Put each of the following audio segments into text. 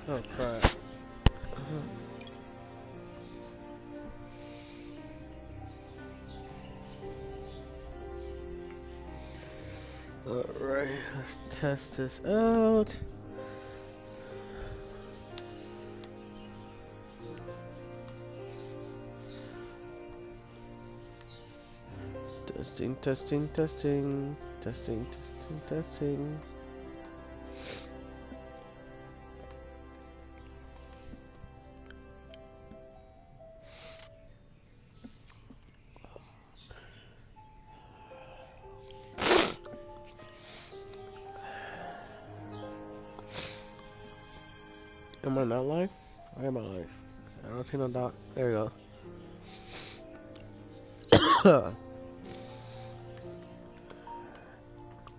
Oh crap. Alright, let's test this out. Testing, testing, testing, testing, testing, testing. Am I not live? Why am I live? I don't see no dot. There we go.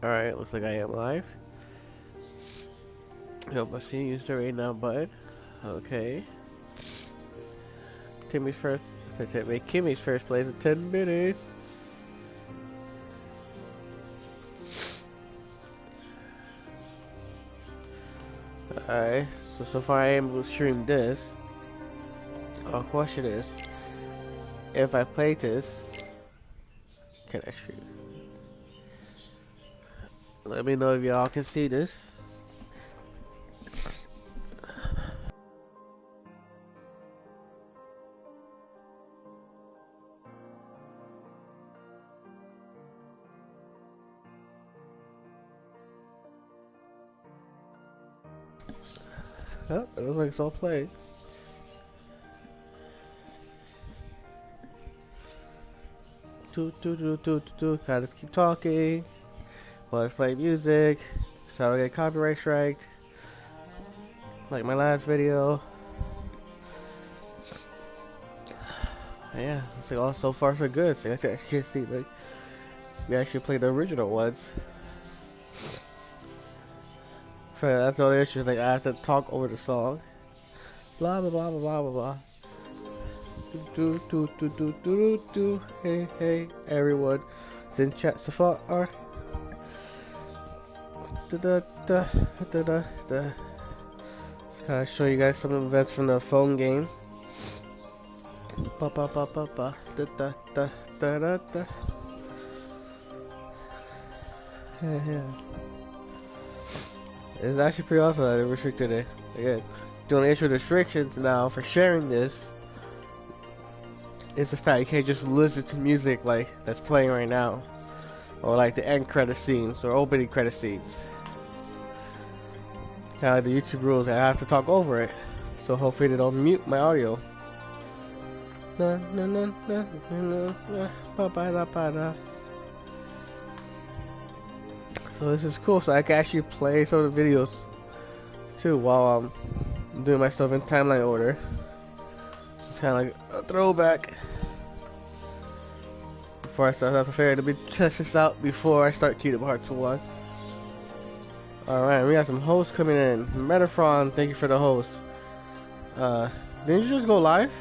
Alright, looks like I am live. Hope I see use the right now button. Okay. Timmy's first. Make Kimmy's first place in 10 minutes. Alright, so far I am able to stream this. Our question is, if I play this, can I stream? Let me know if y'all can see this. Oh, it looks like it's all played. Gotta keep talking. While I play music. So I don't get copyright striked. Like my last video. Yeah, it's like all so far so good. So I can see like we actually played the original ones. So that's the only issue. Like I have to talk over the song. Blah blah blah blah blah blah. Do. Hey hey everyone. It's in chat so far. Just kind of show you guys some events from the phone game. Yeah. It's actually pretty awesome that they restricted it. Again, the only issue with restrictions now for sharing this is the fact you can't just listen to music like that's playing right now, or like the end credit scenes or opening credit scenes. Kind of like the YouTube rules, I have to talk over it, so hopefully they don't mute my audio. So this is cool, so I can actually play some of the videos too while I'm doing myself in timeline order. It's kind of like a throwback. Before I start, I prefer to test this out before I start Kiingdom Hearts 1. Alright, we got some hosts coming in. Metafron, thank you for the host. Didn't you just go live?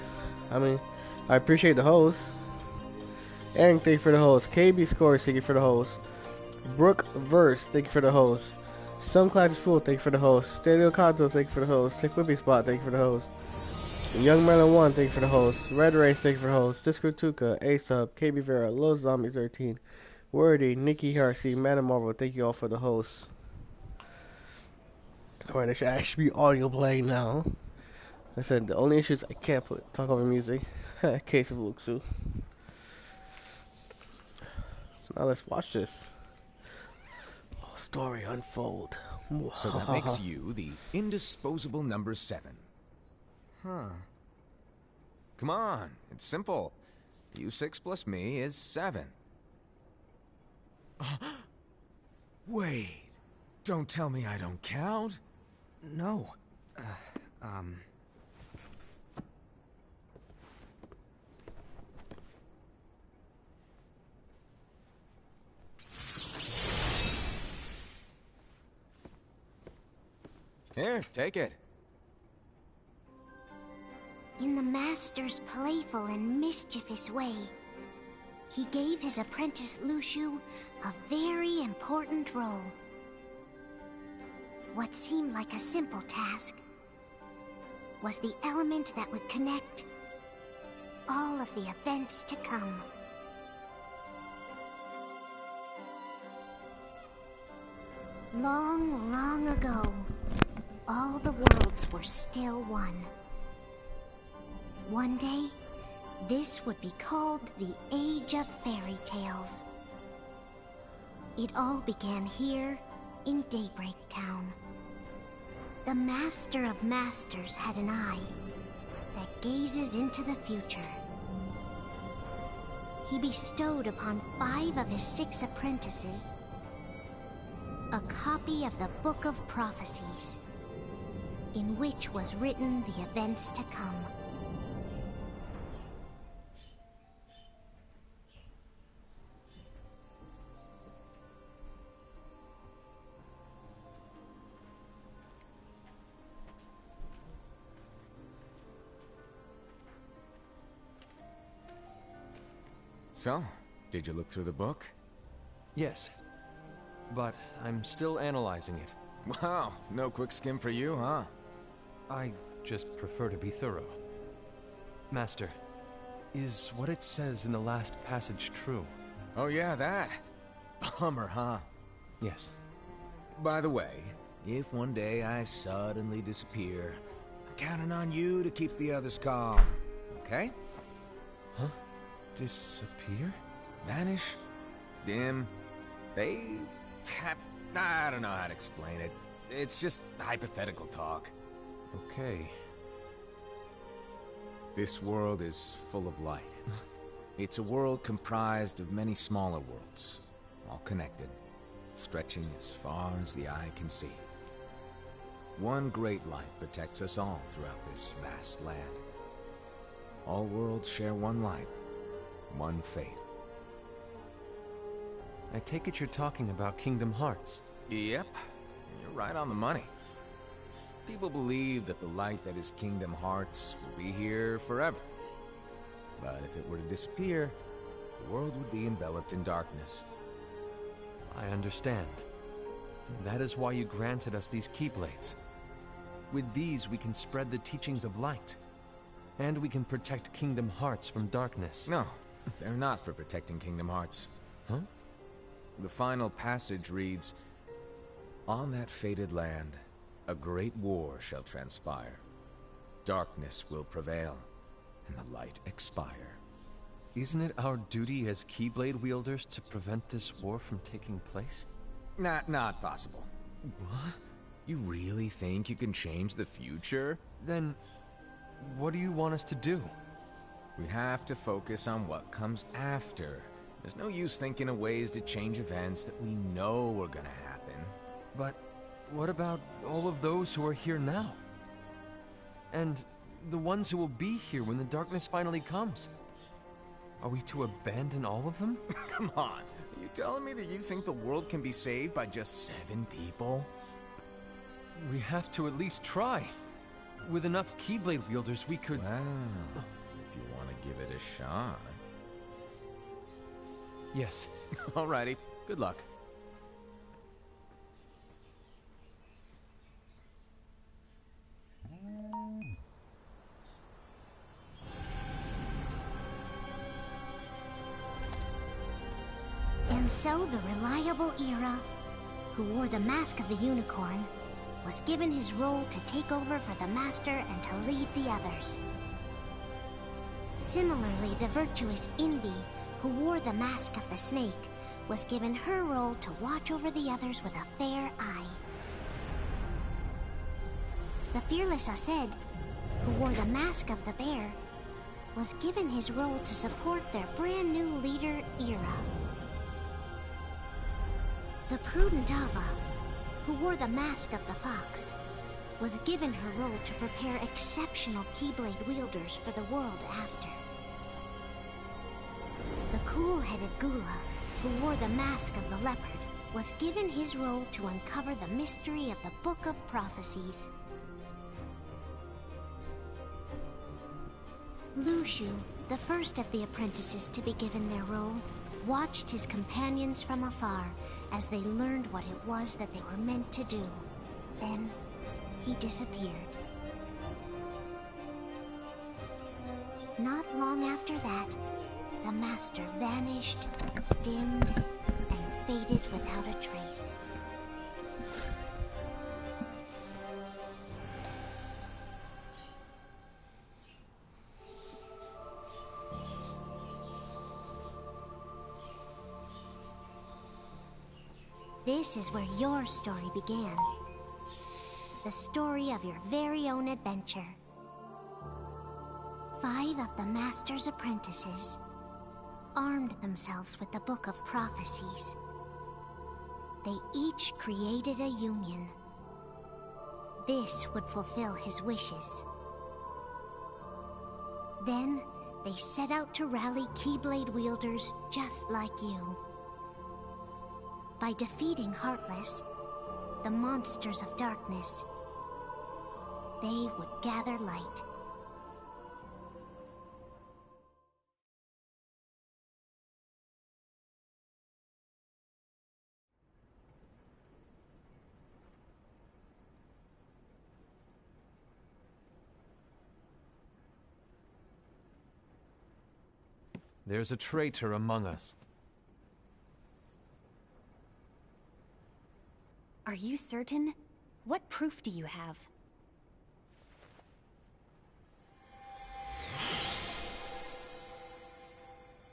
I mean, I appreciate the host. And thank you for the host. KB Scores, thank you for the host. Brooke Verse, thank you for the host. Some Classes Fool, thank you for the host. Stereo Conto, thank you for the host. Take Whippy Spot, thank you for the host. Young Melon 1, thank you for the host. Red Race, thank you for the host. Disco Tuka, A-Sub, KB Vera, Lil Zombie 13, Wordy, Nikki Harcy, Madam Marvel, thank you all for the hosts. Alright, there should actually be audio playing now. I said the only issue is I can't talk over music. Case of Luxu. So now let's watch this. Story unfold. So that makes you the indisposable number 7. Huh. Come on, it's simple. U6 plus me is 7. Wait, don't tell me I don't count. No. Here, take it. In the Master's playful and mischievous way, he gave his apprentice Luxu a very important role. What seemed like a simple task was the element that would connect all of the events to come. Long, long ago, all the worlds were still one. One day, this would be called the Age of Fairy Tales. It all began here in Daybreak Town. The Master of Masters had an eye that gazes into the future. He bestowed upon 5 of his 6 apprentices a copy of the Book of Prophecies, in which was written the events to come. So, did you look through the book? Yes, but I'm still analyzing it. Wow, no quick skim for you, huh? I just prefer to be thorough. Master, is what it says in the last passage true? Oh yeah, that. Bummer, huh? Yes. By the way, if one day I suddenly disappear, I'm counting on you to keep the others calm, okay? Huh? Disappear? Vanish? Dim? Fade? I don't know how to explain it. It's just hypothetical talk. Okay. This world is full of light. It's a world comprised of many smaller worlds, all connected, stretching as far as the eye can see. One great light protects us all throughout this vast land. All worlds share one light, one fate. I take it you're talking about Kingdom Hearts. Yep, you're right on the money. People believe that the light that is Kingdom Hearts will be here forever. But if it were to disappear, the world would be enveloped in darkness. I understand. That is why you granted us these Keyblades. With these, we can spread the teachings of light. And we can protect Kingdom Hearts from darkness. No, they're not for protecting Kingdom Hearts. Huh? The final passage reads, "On that fated land, a great war shall transpire. Darkness will prevail, and the light expire." Isn't it our duty as Keyblade wielders to prevent this war from taking place? Not possible. What? You really think you can change the future? Then, what do you want us to do? We have to focus on what comes after. There's no use thinking of ways to change events that we know are gonna happen. But what about all of those who are here now? And the ones who will be here when the darkness finally comes? Are we to abandon all of them? Come on, are you telling me that you think the world can be saved by just 7 people? We have to at least try. With enough Keyblade wielders, we could... Well, if you want to give it a shot. Yes. Alrighty, good luck. And so the reliable Era, who wore the mask of the unicorn, was given his role to take over for the Master and to lead the others. Similarly, the virtuous Envy, who wore the mask of the snake, was given her role to watch over the others with a fair eye. The fearless Aced, who wore the mask of the bear, was given his role to support their brand new leader, Era. The prudent Ava, who wore the mask of the fox, was given her role to prepare exceptional Keyblade wielders for the world after. The cool-headed Gula, who wore the mask of the leopard, was given his role to uncover the mystery of the Book of Prophecies. Lushu, the first of the apprentices to be given their role, watched his companions from afar as they learned what it was that they were meant to do. Then, he disappeared. Not long after that, the Master vanished, dimmed, and faded without a trace. This is where your story began. The story of your very own adventure. 5 of the Master's apprentices armed themselves with the Book of Prophecies. They each created a union. This would fulfill his wishes. Then, they set out to rally Keyblade wielders just like you. By defeating Heartless, the monsters of darkness, they would gather light. There's a traitor among us. Are you certain? What proof do you have?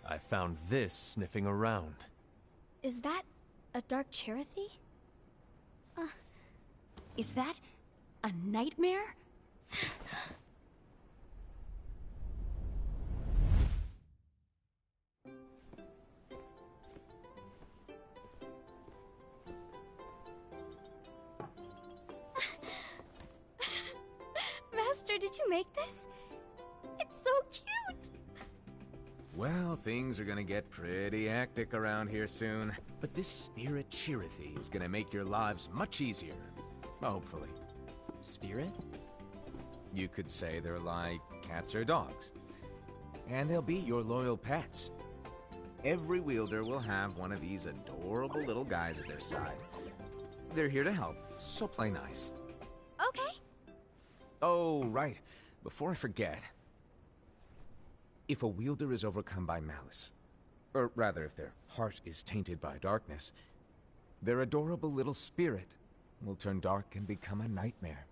I found this sniffing around. Is that a Dark Cherothy? Is that a nightmare? Master, did you make this? It's so cute! Well, things are gonna get pretty hectic around here soon. But this Spirit Cherothy is gonna make your lives much easier. Hopefully. Spirit? You could say they're like cats or dogs. And they'll be your loyal pets. Every wielder will have one of these adorable little guys at their side. They're here to help, so play nice. Okay. Oh, right. Before I forget. If a wielder is overcome by malice, or rather if their heart is tainted by darkness, their adorable little spirit will turn dark and become a nightmare.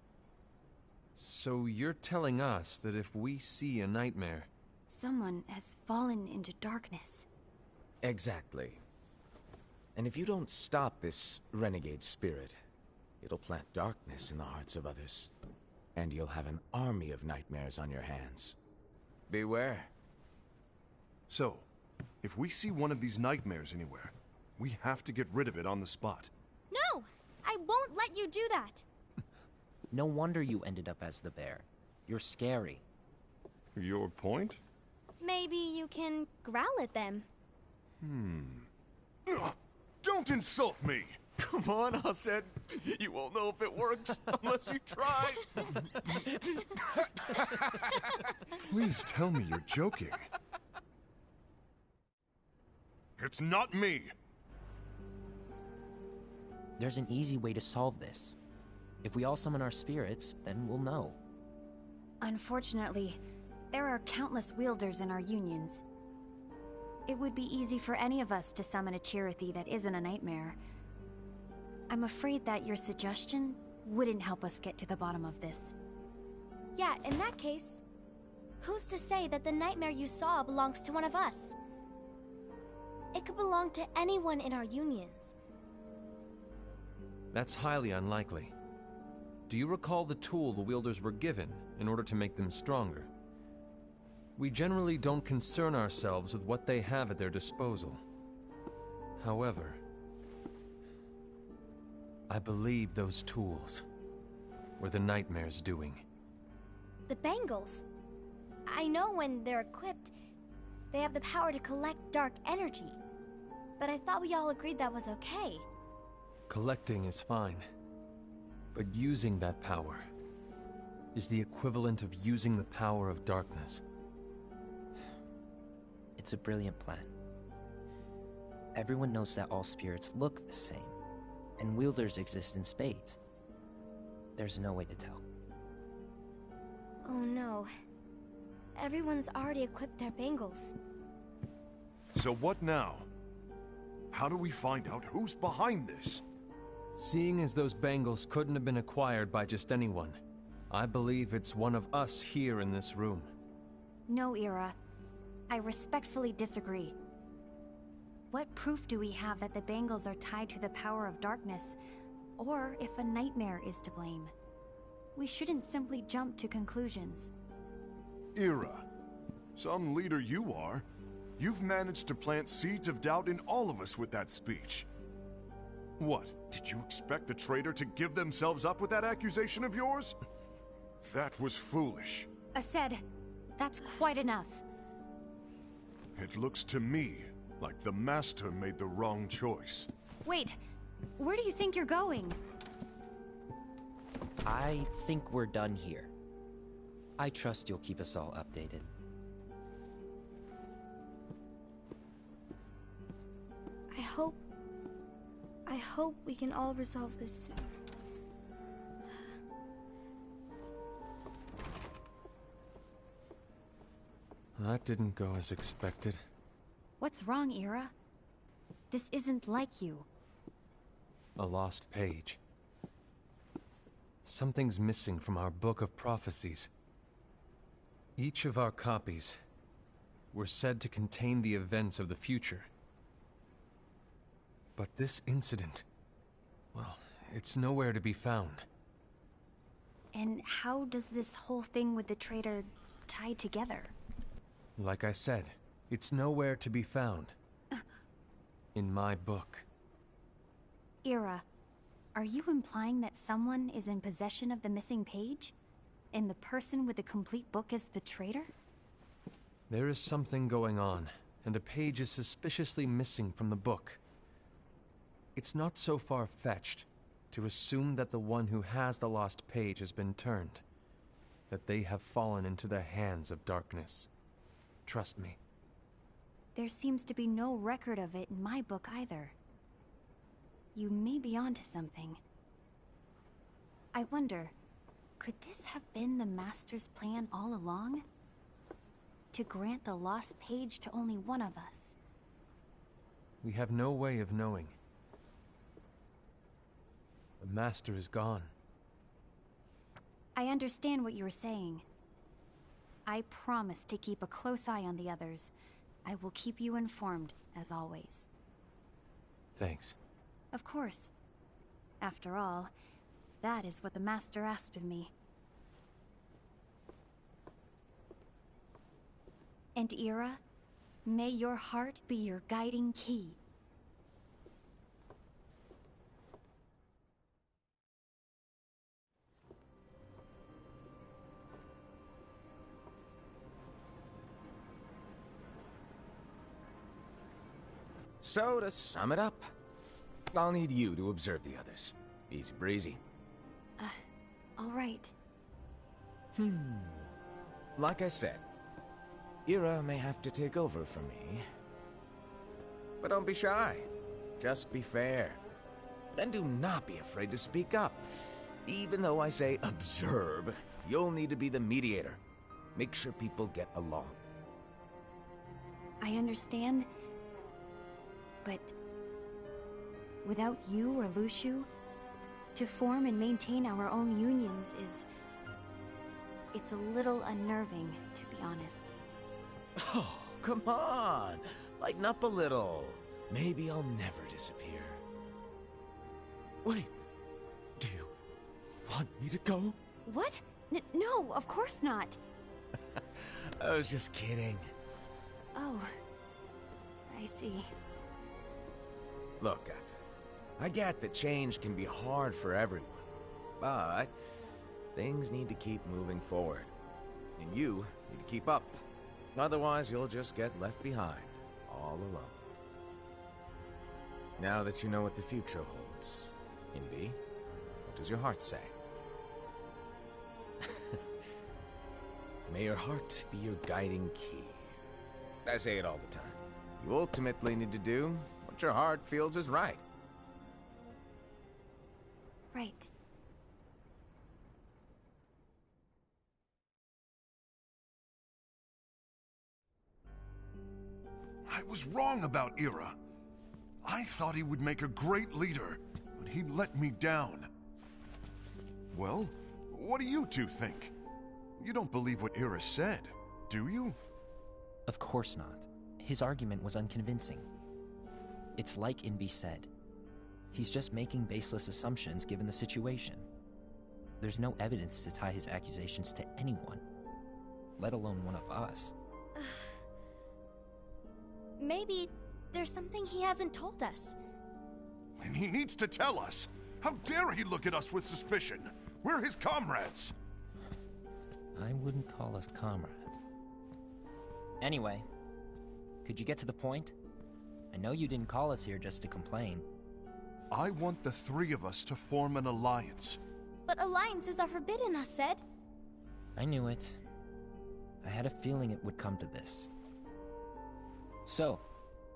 So you're telling us that if we see a nightmare... Someone has fallen into darkness. Exactly. And if you don't stop this renegade spirit, it'll plant darkness in the hearts of others. And you'll have an army of nightmares on your hands. Beware. So, if we see one of these nightmares anywhere, we have to get rid of it on the spot. No! I won't let you do that! No wonder you ended up as the bear. You're scary. Your point? Maybe you can growl at them. Ugh, don't insult me! Come on, Hassad. You won't know if it works unless you try. Please tell me you're joking. It's not me! There's an easy way to solve this. If we all summon our spirits, then we'll know. Unfortunately, there are countless wielders in our unions. It would be easy for any of us to summon a Cherothy that isn't a nightmare. I'm afraid that your suggestion wouldn't help us get to the bottom of this. Yeah, in that case, who's to say that the nightmare you saw belongs to one of us? It could belong to anyone in our unions. That's highly unlikely. Do you recall the tool the wielders were given in order to make them stronger? We generally don't concern ourselves with what they have at their disposal. However, I believe those tools were the nightmare's doing. The bangles. I know when they're equipped, they have the power to collect dark energy. But I thought we all agreed that was okay. Collecting is fine. But using that power is the equivalent of using the power of darkness. It's a brilliant plan. Everyone knows that all spirits look the same, and wielders exist in spades. There's no way to tell. Oh no. everyone's already equipped their bangles. So what now? How do we find out who's behind this? Seeing as those bangles couldn't have been acquired by just anyone, I believe it's one of us here in this room. No, Ira. I respectfully disagree. What proof do we have that the bangles are tied to the power of darkness, or if a nightmare is to blame? We shouldn't simply jump to conclusions. Ira, some leader you are. You've managed to plant seeds of doubt in all of us with that speech. What, did you expect the traitor to give themselves up with that accusation of yours? That was foolish. Aced, that's quite enough. It looks to me like the Master made the wrong choice. Wait, where do you think you're going? I think we're done here. I trust you'll keep us all updated. I hope we can all resolve this soon. That didn't go as expected. What's wrong, Ira? This isn't like you. A lost page. Something's missing from our book of prophecies. Each of our copies were said to contain the events of the future. But this incident, well, it's nowhere to be found. And how does this whole thing with the traitor tie together? Like I said, it's nowhere to be found. In my book. Ira, are you implying that someone is in possession of the missing page? And the person with the complete book is the traitor? There is something going on, and a page is suspiciously missing from the book. It's not so far-fetched to assume that the one who has the lost page has been turned, that they have fallen into the hands of darkness. Trust me. There seems to be no record of it in my book either. You may be onto something. I wonder, could this have been the Master's plan all along? To grant the lost page to only one of us? We have no way of knowing. The Master is gone. I understand what you're saying. I promise to keep a close eye on the others. I will keep you informed, as always. Thanks. Of course. After all, that is what the Master asked of me. And Ira, may your heart be your guiding key. So, to sum it up, I'll need you to observe the others. Easy breezy. All right. Like I said, Ira may have to take over for me. But don't be shy. Just be fair. And do not be afraid to speak up. Even though I say observe, you'll need to be the mediator. Make sure people get along. I understand. But without you or Luciu, to form and maintain our own unions is... it's a little unnerving, to be honest. Oh, come on! Lighten up a little. Maybe I'll never disappear. Wait, do you want me to go? What? No, of course not. I was just kidding. Oh, I see. Look, I get that change can be hard for everyone, but things need to keep moving forward, and you need to keep up. Otherwise, you'll just get left behind, all alone. Now that you know what the future holds, Invi, what does your heart say? May your heart be your guiding key. I say it all the time. You ultimately need to do what your heart feels is right. Right. I was wrong about Ira. I thought he would make a great leader, but he let me down. Well, what do you two think? You don't believe what Ira said, do you? Of course not. His argument was unconvincing. It's like Invi said. He's just making baseless assumptions given the situation. There's no evidence to tie his accusations to anyone, let alone one of us. Maybe there's something he hasn't told us. And he needs to tell us. How dare he look at us with suspicion? We're his comrades. I wouldn't call us comrades. Anyway, could you get to the point? I know you didn't call us here just to complain. I want the three of us to form an alliance. But alliances are forbidden, us said. I knew it. I had a feeling it would come to this. So,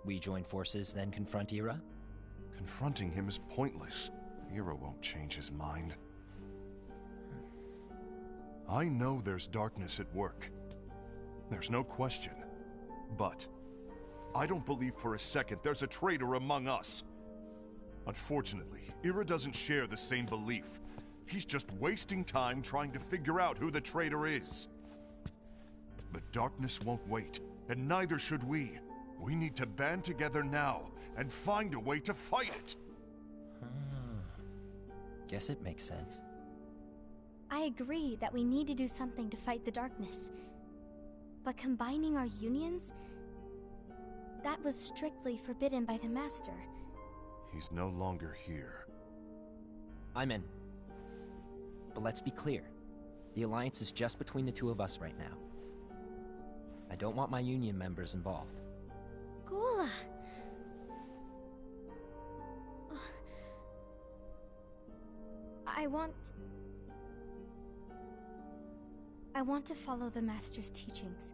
we join forces, then confront Ira? Confronting him is pointless. Ira won't change his mind. I know there's darkness at work. There's no question. But I don't believe for a second there's a traitor among us. Unfortunately, Ira doesn't share the same belief. He's just wasting time trying to figure out who the traitor is. The darkness won't wait, and neither should we. We need to band together now and find a way to fight it. Guess it makes sense. I agree that we need to do something to fight the darkness. But combining our unions? That was strictly forbidden by the Master. He's no longer here. I'm in. But let's be clear. The alliance is just between the two of us right now. I don't want my union members involved. Gula! I want to follow the Master's teachings.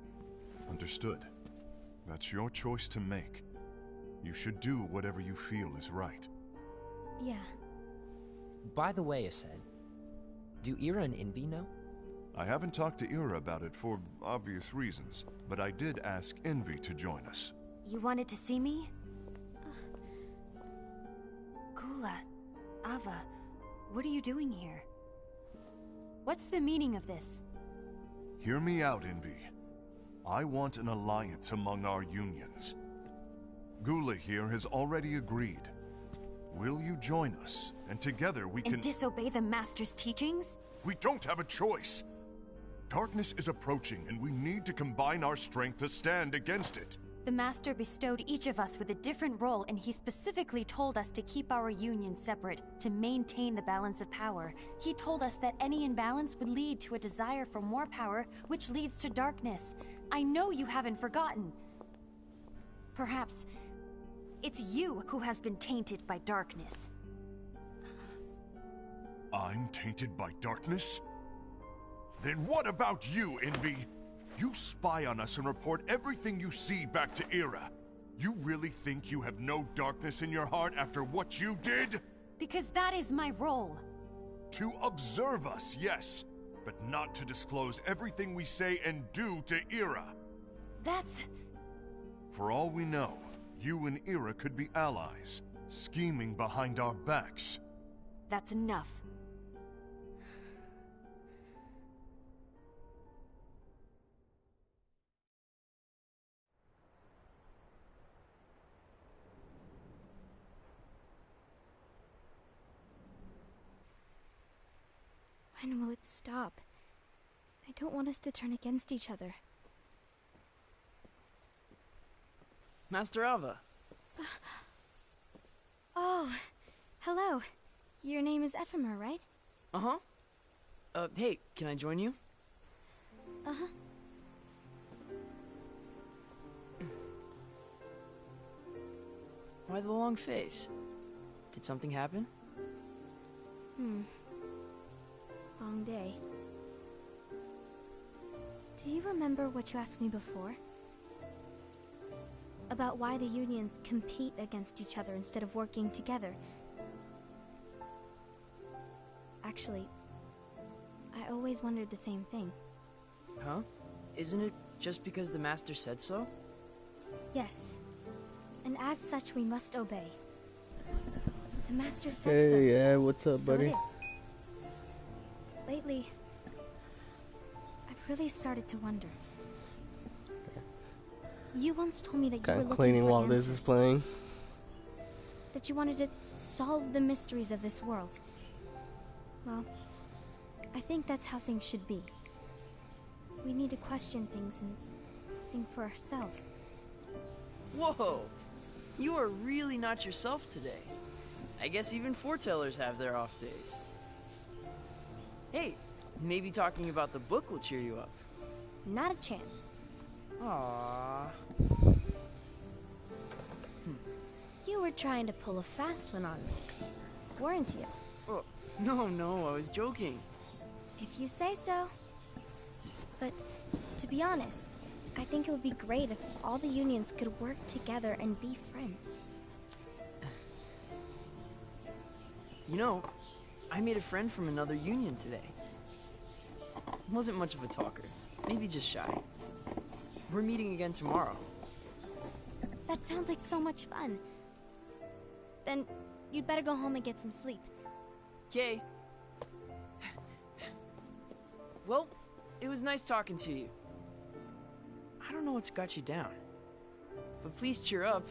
Understood. That's your choice to make. You should do whatever you feel is right. Yeah. By the way, Ased, do Ira and Invi know? I haven't talked to Ira about it for obvious reasons, but I did ask Envy to join us. You wanted to see me? Gula, Ava, what are you doing here? What's the meaning of this? Hear me out, Envy. I want an alliance among our unions. Gula here has already agreed. Will you join us? And together we can... And disobey the Master's teachings? We don't have a choice. Darkness is approaching, and we need to combine our strength to stand against it. The Master bestowed each of us with a different role, and he specifically told us to keep our union separate, to maintain the balance of power. He told us that any imbalance would lead to a desire for more power, which leads to darkness. I know you haven't forgotten. Perhaps it's you who has been tainted by darkness. I'm tainted by darkness? Then what about you, Envy? You spy on us and report everything you see back to Ira. You really think you have no darkness in your heart after what you did? Because that is my role. To observe us, yes, but not to disclose everything we say and do to Ira. That's... For all we know, you and Ira could be allies, scheming behind our backs. That's enough. When will it stop? I don't want us to turn against each other. Master Ava. Oh, hello. Your name is Ephemer, right? Uh-huh. Hey, can I join you? Uh-huh. Why the long face? Did something happen? Long day. Do you remember what you asked me before? About why the unions compete against each other instead of working together. Actually, I always wondered the same thing. Huh? Isn't it just because the Master said so? Yes, As such, we must obey. The Master said so. Hey, yeah, what's up, So it buddy? is. Lately, I've really started to wonder. You once told me that you Kind were of looking cleaning for while answers. this is playing. That you wanted to solve the mysteries of this world. Well, I think that's how things should be. We need to question things and think for ourselves. Whoa! You are really not yourself today. I guess even foretellers have their off days. Hey, maybe talking about the book will cheer you up. Not a chance. Aww. You were trying to pull a fast one on me, weren't you? Oh, no, I was joking. If you say so. But, to be honest, I think it would be great if all the unions could work together and be friends. You know, I made a friend from another union today. Wasn't much of a talker, maybe just shy. We're meeting again tomorrow. That sounds like so much fun. Then, you'd better go home and get some sleep. Okay. Well, it was nice talking to you. I don't know what's got you down, but please cheer up.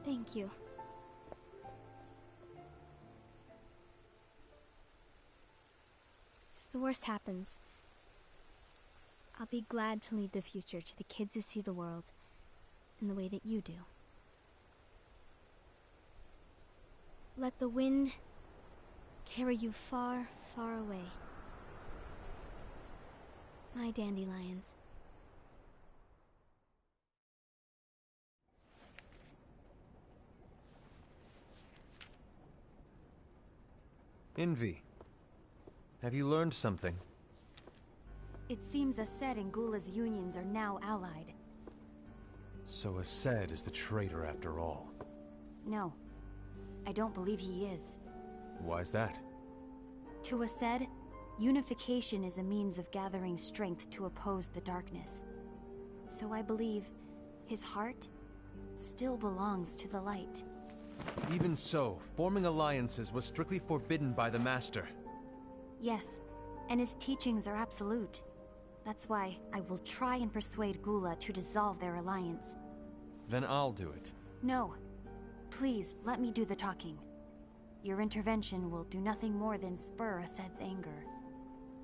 Thank you. If the worst happens, I'll be glad to leave the future to the kids who see the world in the way that you do. Let the wind carry you far, far away. My dandelions. Envy. Have you learned something? It seems Ased and Gula's unions are now allied. So Ased is the traitor after all. No, I don't believe he is. Why's that? To Ased, unification is a means of gathering strength to oppose the darkness. So I believe his heart still belongs to the light. Even so, forming alliances was strictly forbidden by the Master. Yes, and his teachings are absolute. That's why I will try and persuade Gula to dissolve their alliance. Then I'll do it. No. Please, let me do the talking. Your intervention will do nothing more than spur Ased's anger.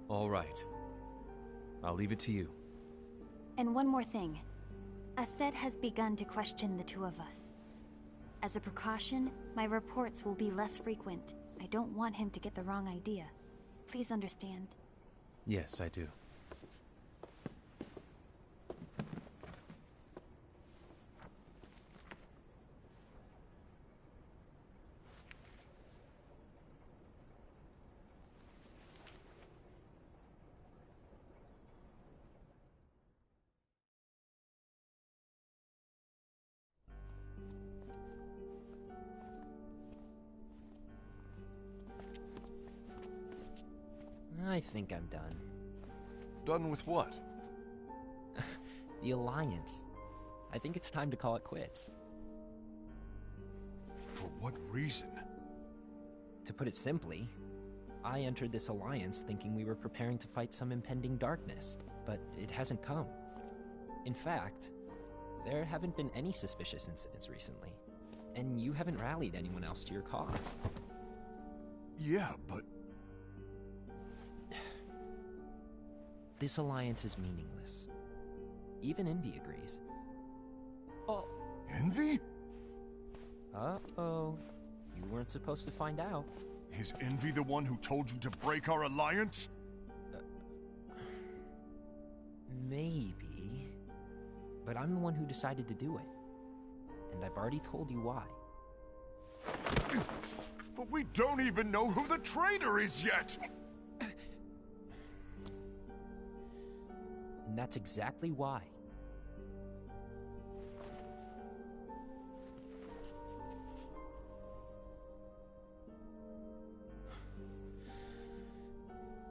All right. I'll leave it to you. And one more thing. Ased has begun to question the two of us. As a precaution, my reports will be less frequent. I don't want him to get the wrong idea. Please understand. Yes, I do. I think I'm done. Done with what? The Alliance. I think it's time to call it quits. For what reason? To put it simply, I entered this alliance thinking we were preparing to fight some impending darkness, but it hasn't come. In fact, there haven't been any suspicious incidents recently, and you haven't rallied anyone else to your cause. Yeah, but... This alliance is meaningless. Even Envy agrees. Oh. Envy? Uh-oh. You weren't supposed to find out. Is Envy the one who told you to break our alliance? Maybe. But I'm the one who decided to do it. And I've already told you why. But we don't even know who the traitor is yet! And that's exactly why.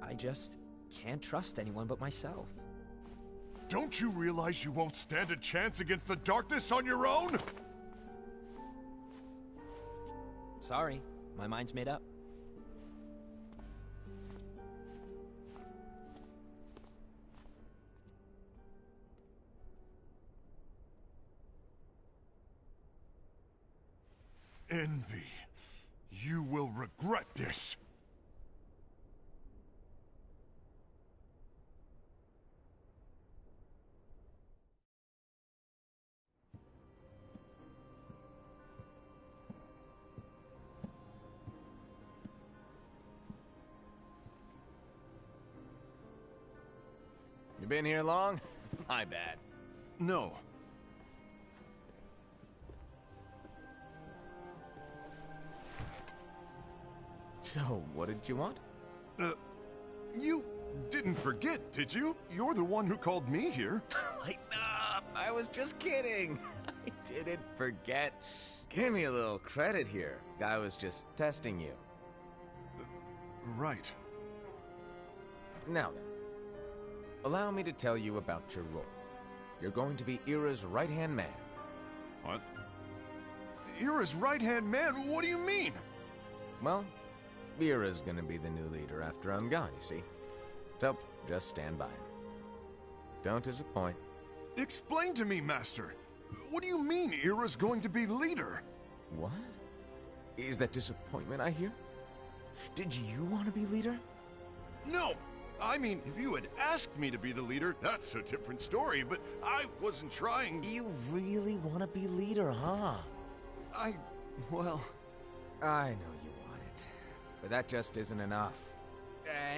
I just can't trust anyone but myself. Don't you realize you won't stand a chance against the darkness on your own? Sorry, my mind's made up. Envy. You will regret this. You been here long? My bad. No. So, what did you want? You didn't forget, did you? You're the one who called me here. Lighten up! I was just kidding. I didn't forget. Give me a little credit here. I was just testing you. Right. Now then, allow me to tell you about your role. You're going to be Ira's right-hand man. What? Ira's right-hand man? What do you mean? Well, Ira's gonna be the new leader after I'm gone, you see. So, just stand by. Don't disappoint. Explain to me, Master. What do you mean Ira's going to be leader? What? Is that disappointment I hear? Did you want to be leader? No! I mean, if you had asked me to be the leader, that's a different story, but I wasn't trying. You really want to be leader, huh? Well... I know you want it, but that just isn't enough.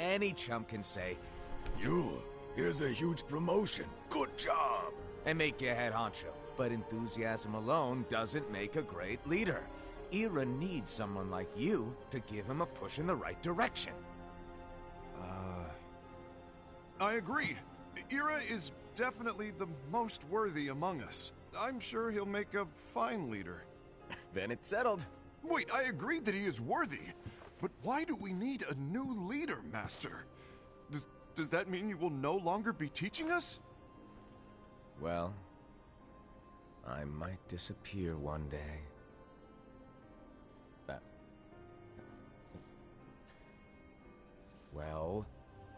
Any chump can say, here's a huge promotion, good job, and make you head honcho. But enthusiasm alone doesn't make a great leader. Ira needs someone like you to give him a push in the right direction. I agree. Ira is definitely the most worthy among us. I'm sure he'll make a fine leader. Then it's settled. Wait, I agreed that he is worthy. But why do we need a new leader, Master? Does that mean you will no longer be teaching us? Well, I might disappear one day. Well,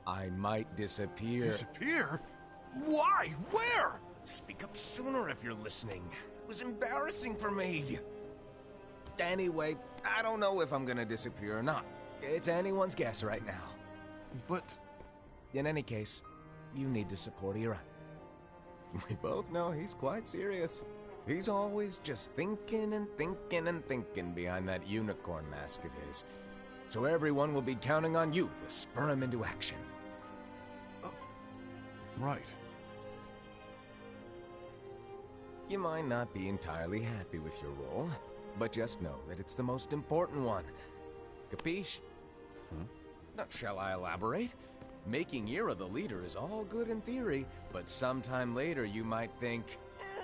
I might disappear. Disappear? Why? Where? Speak up sooner if you're listening. It was embarrassing for me. Anyway, I don't know if I'm gonna disappear or not. It's anyone's guess right now. But... In any case, you need to support Ira. We both know he's quite serious. He's always just thinking and thinking and thinking behind that unicorn mask of his. So everyone will be counting on you to spur him into action. Right. You might not be entirely happy with your role, but just know that it's the most important one. Capiche? Now, shall I elaborate? Making Ira the leader is all good in theory, but sometime later you might think,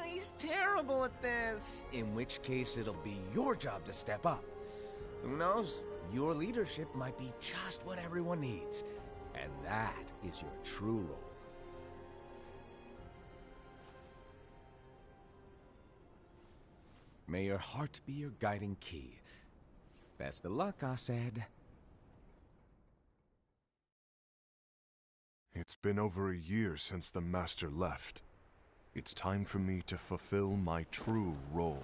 he's terrible at this, in which case it'll be your job to step up. Who knows? Your leadership might be just what everyone needs, and that is your true role. May your heart be your guiding key. Best of luck, I said. It's been over a year since the Master left. It's time for me to fulfill my true role.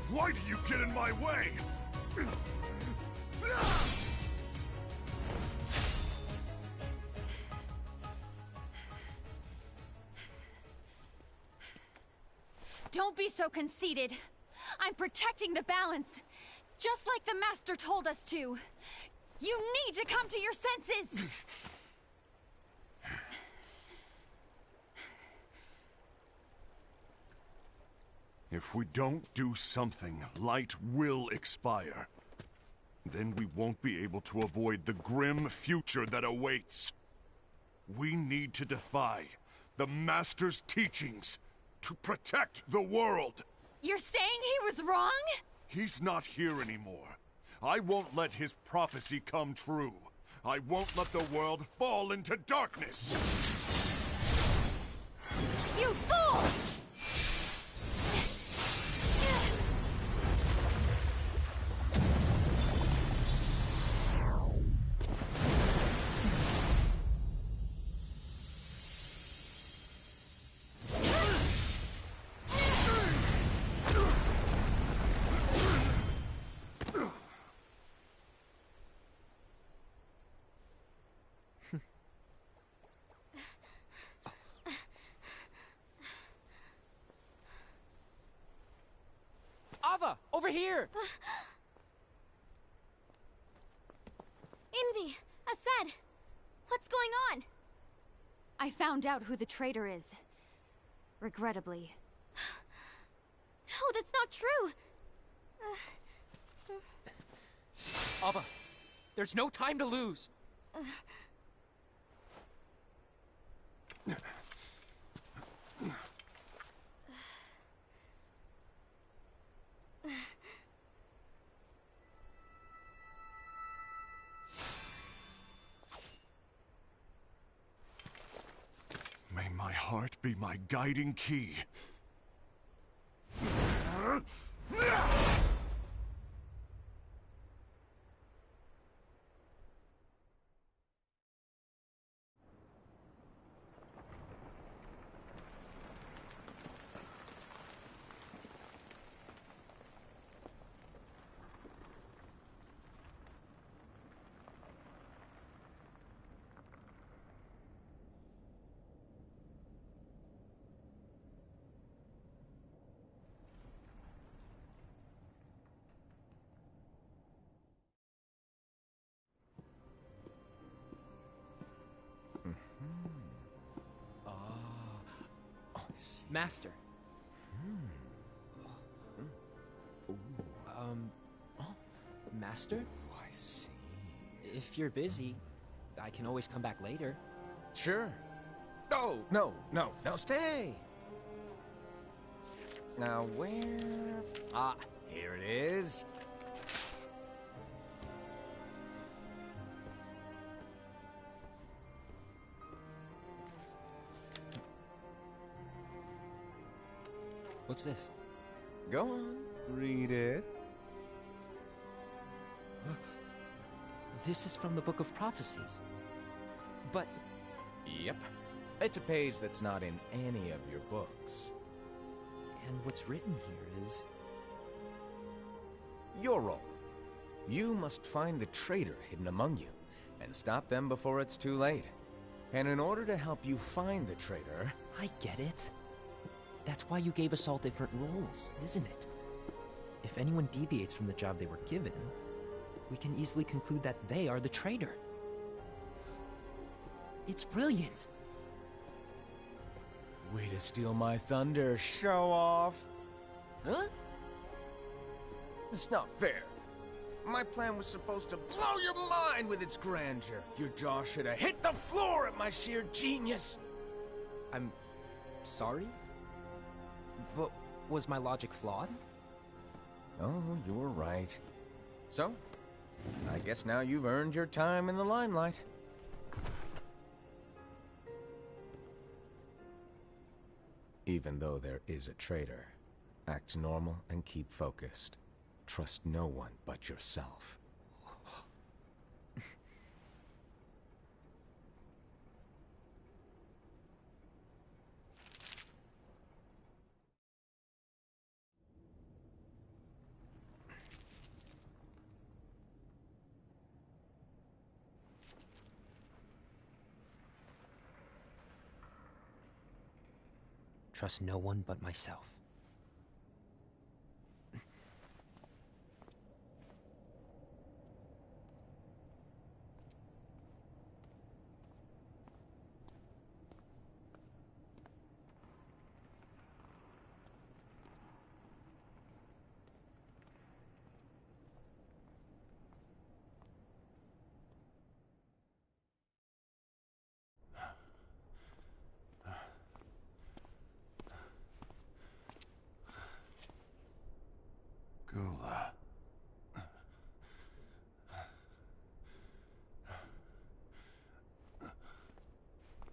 Why do you get in my way? Don't be so conceited. I'm protecting the balance, just like the Master told us to. You need to come to your senses! If we don't do something, light will expire. Then we won't be able to avoid the grim future that awaits. We need to defy the Master's teachings to protect the world. You're saying he was wrong? He's not here anymore. I won't let his prophecy come true. I won't let the world fall into darkness. You fool! Ava, over here! Envy! Ased! What's going on? I found out who the traitor is. Regrettably. No, that's not true! Ava, there's no time to lose. May my heart be my guiding key. Master. Master? I see. If you're busy, I can always come back later. Sure. Oh, no, stay! Now where... Ah, here it is. What's this? Go on, read it. This is from the Book of Prophecies. But Yep. It's a page that's not in any of your books. and what's written here is Your role. You must find the traitor hidden among you, and stop them before it's too late. And in order to help you find the traitor... I get it. That's why you gave us all different roles, isn't it? If anyone deviates from the job they were given, we can easily conclude that they are the traitor. It's brilliant. Way to steal my thunder, show off! Huh? It's not fair. My plan was supposed to blow your mind with its grandeur. Your jaw should have hit the floor at my sheer genius. I'm sorry? But was my logic flawed? Oh, you were right. So, I guess now you've earned your time in the limelight. Even though there is a traitor, act normal and keep focused. Trust no one but yourself. Trust no one but myself.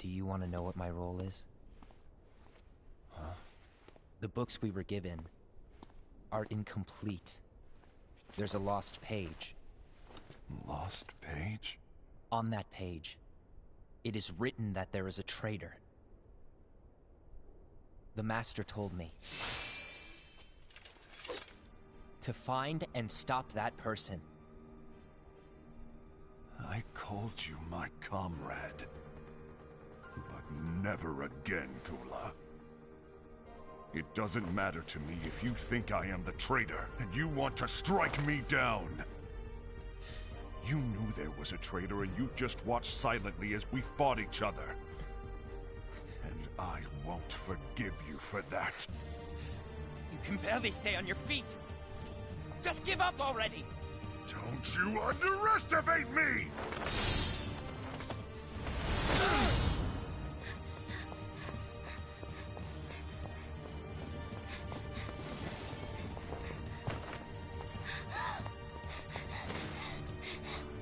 Do you want to know what my role is? Huh? The books we were given are incomplete. There's a lost page. Lost page? On that page, it is written that there is a traitor. The Master told me to find and stop that person. I called you my comrade. But never again, Gula. It doesn't matter to me if you think I am the traitor, and you want to strike me down. You knew there was a traitor, and you just watched silently as we fought each other. And I won't forgive you for that. You can barely stay on your feet. Just give up already! Don't you underestimate me!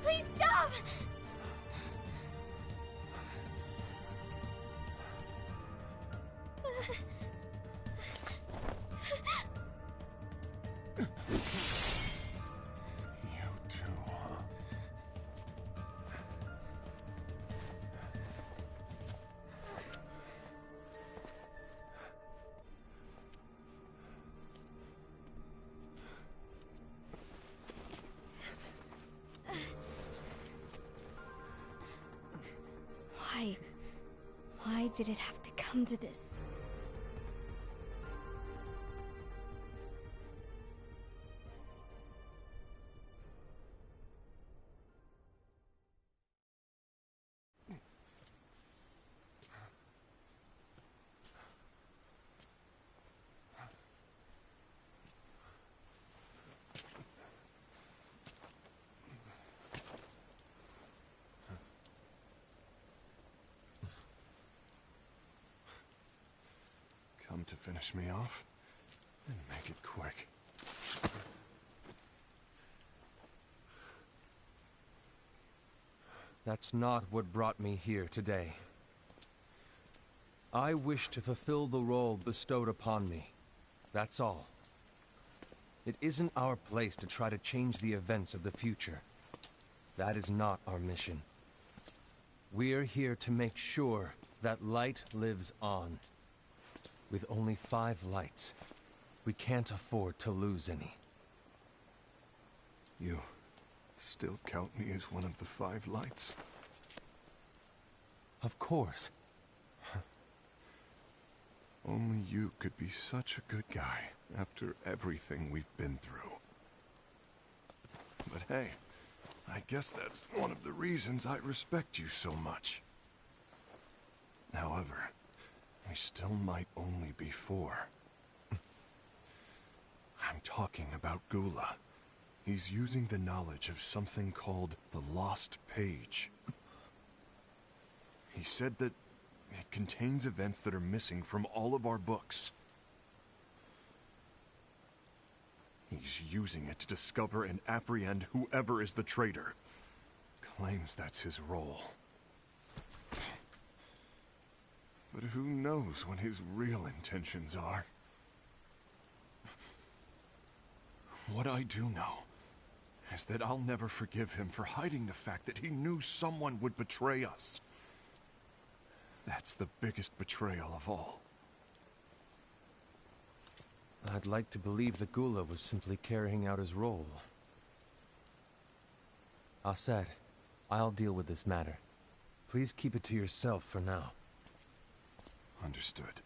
Please stop! You too, huh? Why? Why did it have to come to this? Come to finish me off, and make it quick. That's not what brought me here today. I wish to fulfill the role bestowed upon me. That's all. It isn't our place to try to change the events of the future. That is not our mission. We're here to make sure that light lives on. With only 5 lights, we can't afford to lose any. You still count me as one of the 5 lights? Of course. Only you could be such a good guy after everything we've been through. But hey, I guess that's one of the reasons I respect you so much. However, we still might only be 4. I'm talking about Gula. He's using the knowledge of something called the Lost Page. He said that it contains events that are missing from all of our books. He's using it to discover and apprehend whoever is the traitor. Claims that's his role. But who knows what his real intentions are? What I do know is that I'll never forgive him for hiding the fact that he knew someone would betray us. That's the biggest betrayal of all. I'd like to believe that Gula was simply carrying out his role. Aset, I'll deal with this matter. Please keep it to yourself for now. Understood.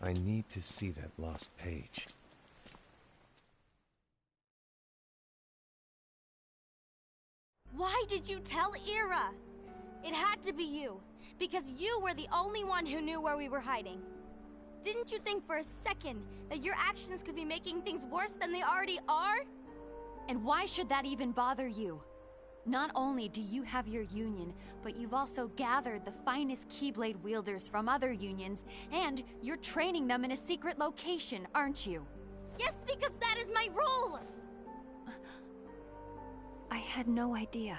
I need to see that lost page. Why did you tell Ira? It had to be you, because you were the only one who knew where we were hiding. Didn't you think for a second that your actions could be making things worse than they already are? And why should that even bother you? Not only do you have your union, but you've also gathered the finest Keyblade wielders from other unions, and you're training them in a secret location, aren't you? Yes, because that is my role! I had no idea.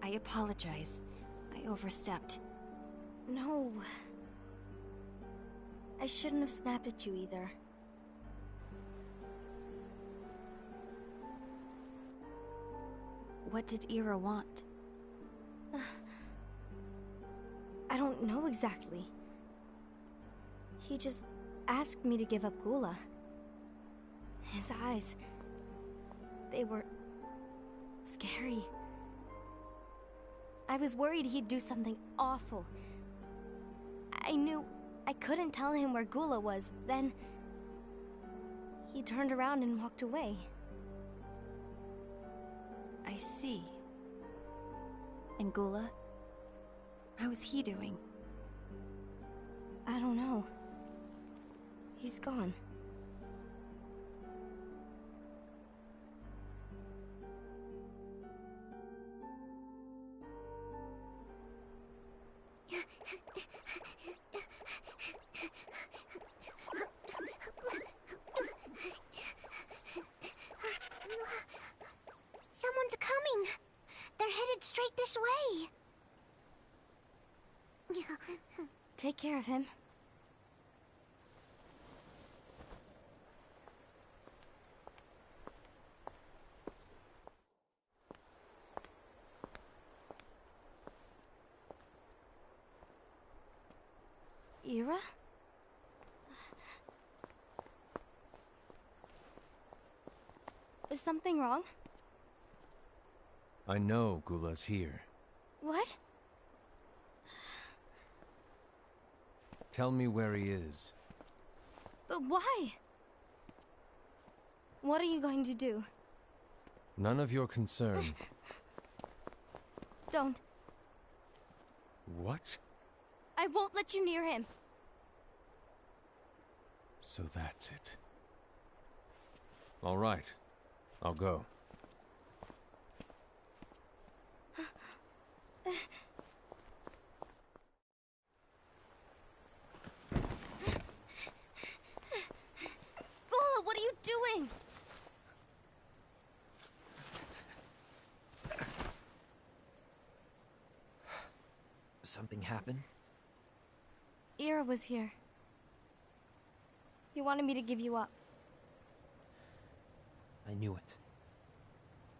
I apologize. I overstepped. No. I shouldn't have snapped at you either. What did Ira want? I don't know exactly. He just asked me to give up Gula. His eyes... they were... scary. I was worried he'd do something awful. I knew I couldn't tell him where Gula was. Then... he turned around and walked away. I see. And Gula? How is he doing? I don't know. He's gone. Someone's coming. They're headed straight this way. Take care of him. Ira? Is something wrong? I know Gula's here. What? Tell me where he is. But why? What are you going to do? None of your concern. Don't. What? I won't let you near him. So that's it. All right. I'll go. Gula, what are you doing? Something happened? Ira was here. He wanted me to give you up. I knew it.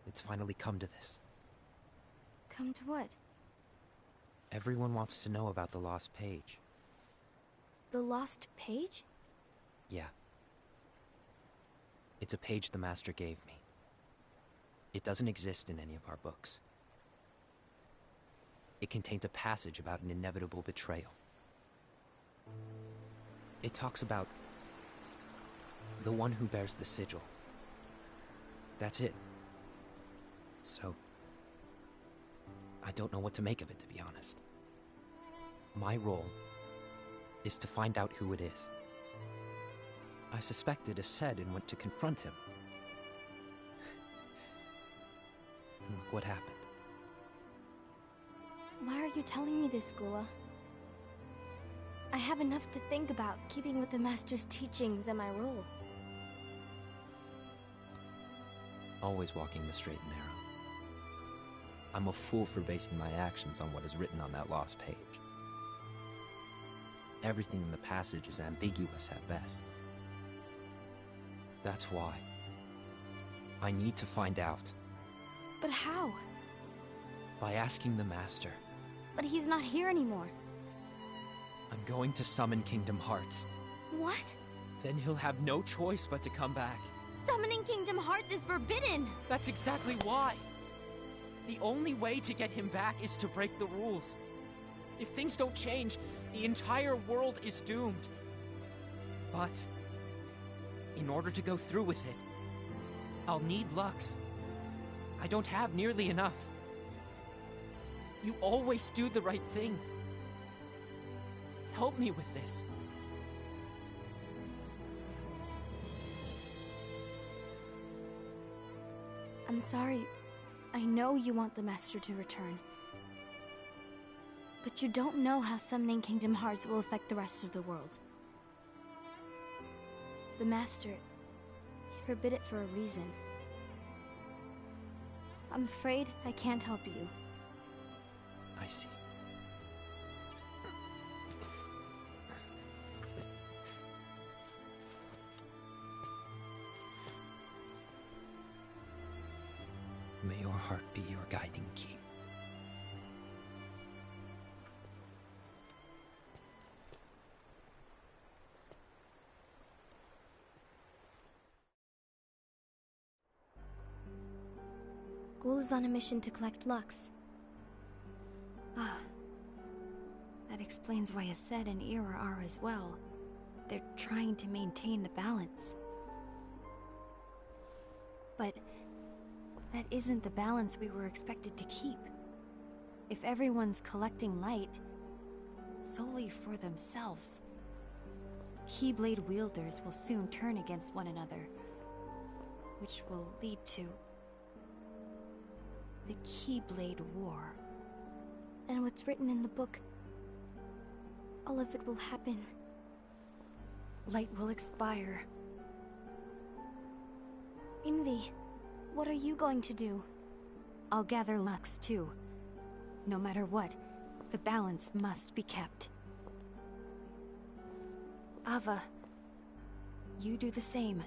It's finally come to this. Come to what? Everyone wants to know about the lost page. The lost page? Yeah. It's a page the Master gave me. It doesn't exist in any of our books. It contains a passage about an inevitable betrayal. It talks about the one who bears the sigil. That's it. So, I don't know what to make of it, to be honest. My role is to find out who it is. I suspected Ased and went to confront him. And look what happened. Why are you telling me this, Gula? I have enough to think about, keeping with the Master's teachings and my role. Always walking the straight and narrow. I'm a fool for basing my actions on what is written on that lost page. Everything in the passage is ambiguous at best. That's why I need to find out. But how? By asking the Master. But he's not here anymore. I'm going to summon Kingdom Hearts. What? Then he'll have no choice but to come back. Summoning Kingdom Hearts is forbidden! That's exactly why! The only way to get him back is to break the rules. If things don't change, the entire world is doomed. But, in order to go through with it, I'll need Lux. I don't have nearly enough. You always do the right thing. Help me with this. I'm sorry. I know you want the Master to return. But you don't know how summoning Kingdom Hearts will affect the rest of the world. The Master, he forbid it for a reason. I'm afraid I can't help you. I see. May your heart be your guiding key. Ghoul is on a mission to collect Lux. Ah. That explains why Ased and Ira are as well. They're trying to maintain the balance. But that isn't the balance we were expected to keep. If everyone's collecting light solely for themselves, Keyblade wielders will soon turn against one another, which will lead to the Keyblade War. And what's written in the book, all of it will happen. Light will expire. Envy, what are you going to do? I'll gather Lux too. No matter what, the balance must be kept. Ava, you do the same.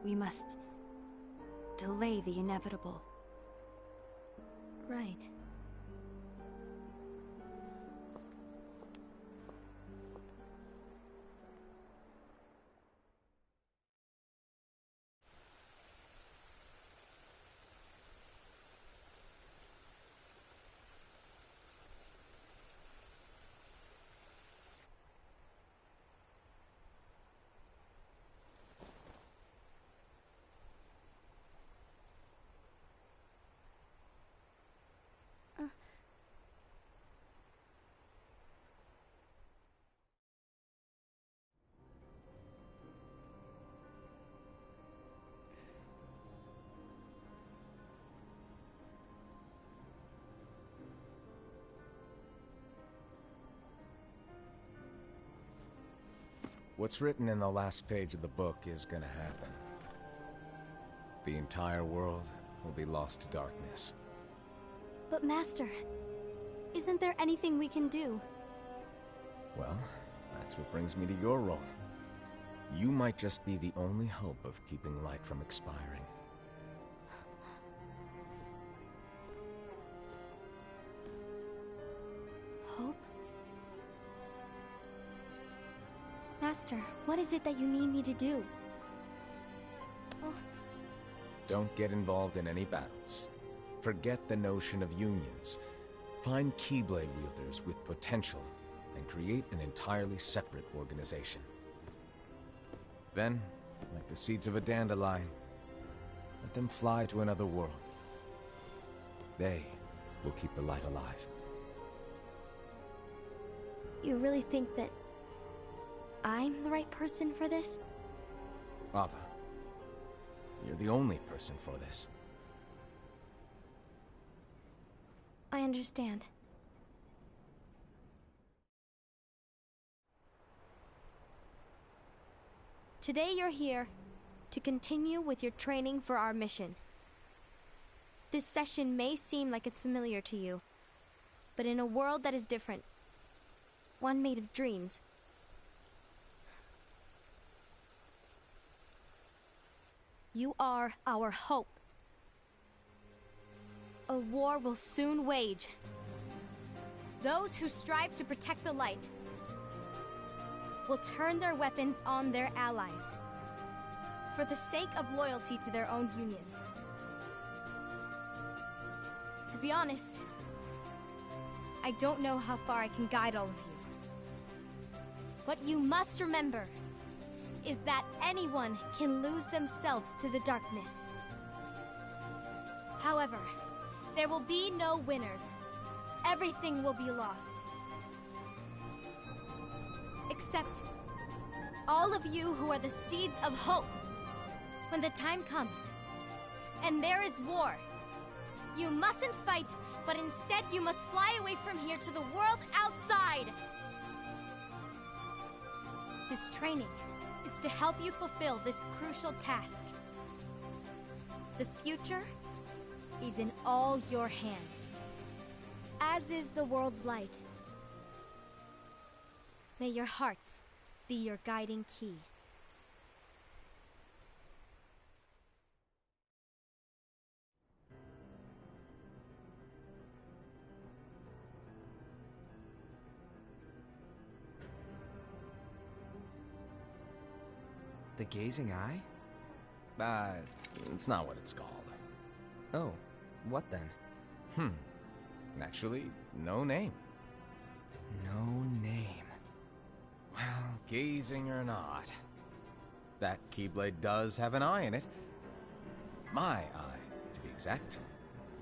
We must delay the inevitable. Right. What's written in the last page of the book is gonna happen. The entire world will be lost to darkness. But Master, isn't there anything we can do? Well, that's what brings me to your role. You might just be the only hope of keeping light from expiring. Hope? Master, what is it that you need me to do? Oh. Don't get involved in any battles. Forget the notion of unions. Find Keyblade wielders with potential and create an entirely separate organization. Then, like the seeds of a dandelion, let them fly to another world. They will keep the light alive. You really think that I'm the right person for this? Ava, you're the only person for this. I understand. Today you're here to continue with your training for our mission. This session may seem like it's familiar to you, but in a world that is different, one made of dreams, you are our hope. A war will soon wage. Those who strive to protect the light will turn their weapons on their allies for the sake of loyalty to their own unions. To be honest, I don't know how far I can guide all of you. What you must remember is that anyone can lose themselves to the darkness. However, there will be no winners. Everything will be lost. Except all of you who are the seeds of hope. When the time comes, and there is war, you mustn't fight, but instead you must fly away from here to the world outside. This training is to help you fulfill this crucial task. The future is in all your hands. as is the world's light. May your hearts be your guiding key. The gazing eye? It's not what it's called. Oh, what then? Actually, no name. No name. Well, gazing or not, that Keyblade does have an eye in it. My eye, to be exact.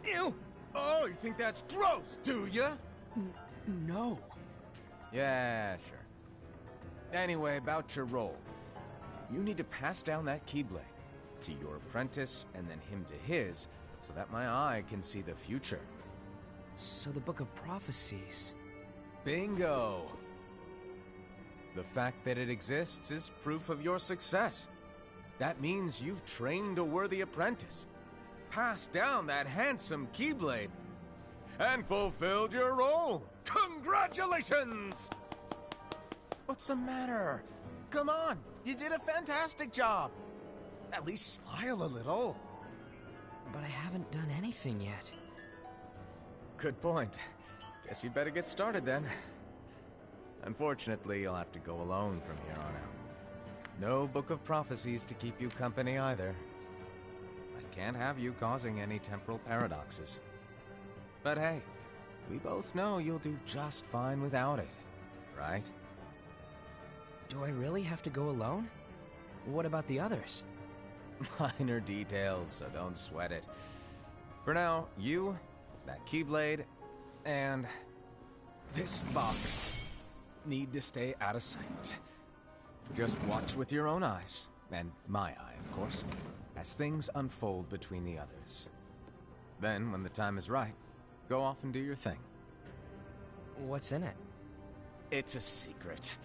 Ew! Oh, you think that's gross, do ya? No. Yeah, sure. Anyway, about your role. You need to pass down that Keyblade to your apprentice and then him to his, so that my eye can see the future. So the Book of Prophecies... Bingo! The fact that it exists is proof of your success. That means you've trained a worthy apprentice, passed down that handsome Keyblade, and fulfilled your role. Congratulations! What's the matter? Come on, you did a fantastic job. At least smile a little. But I haven't done anything yet. Good point. Guess you'd better get started then. Unfortunately, you'll have to go alone from here on out. No Book of Prophecies to keep you company either. I can't have you causing any temporal paradoxes. But hey, we both know you'll do just fine without it, right? Do I really have to go alone? What about the others? Minor details, so don't sweat it. For now, you, that Keyblade, and this box need to stay out of sight. Just watch with your own eyes, and my eye, of course, as things unfold between the others. Then, when the time is right, go off and do your thing. What's in it? It's a secret.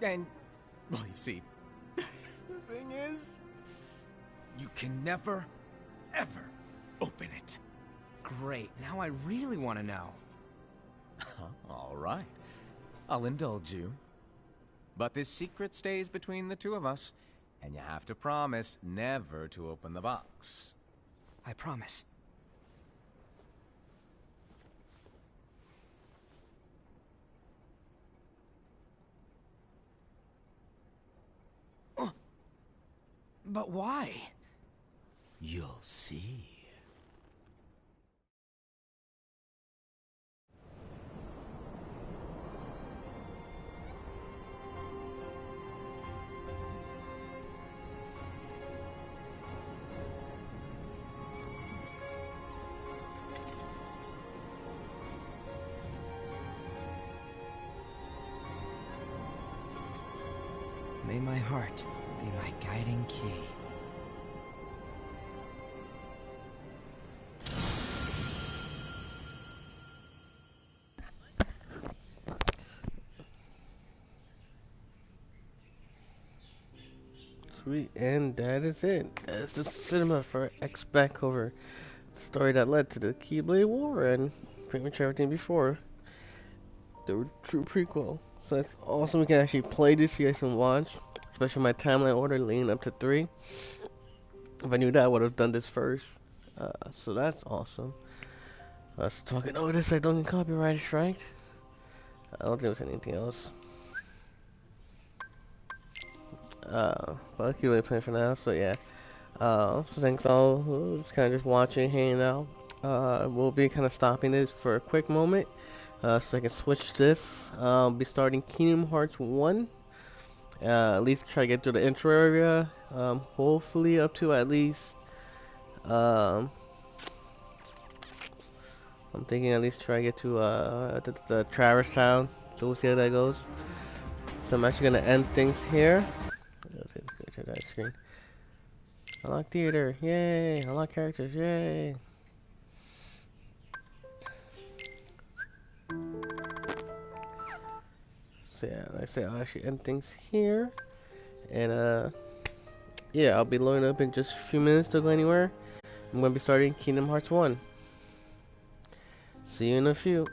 And, well, you see, the thing is, you can never, ever open it. Great, now I really want to know. All right. I'll indulge you. But this secret stays between the two of us, and you have to promise never to open the box. I promise. But why? You'll see. May my heart be my guiding key. Sweet, and that is it. That's the cinema for X-Back over the story that led to the Keyblade War and pretty much everything before the true prequel. So it's awesome we can actually play this, you guys can watch, especially my timeline order leading up to 3. If I knew that, I would have done this first. So that's awesome. Us talking over this, I don't get copyright strike. I don't think there's anything else. But I'll keep really playing for now, so yeah. So thanks all who's kind of just watching, hanging out. We'll be kind of stopping this for a quick moment, so I can switch this. I'll be starting Kingdom Hearts 1. At least try to get through the intro area. Hopefully up to at least, I'm thinking at least try to get to the Traverse Town. So we'll see how that goes. So I'm actually gonna end things here. Let's go to that screen. Unlock theater, yay! Unlock characters, yay! So yeah, like I said, I'll actually end things here. And yeah, I'll be loading up in just a few minutes. Don't go anywhere. I'm gonna be starting Kingdom Hearts 1. See you in a few.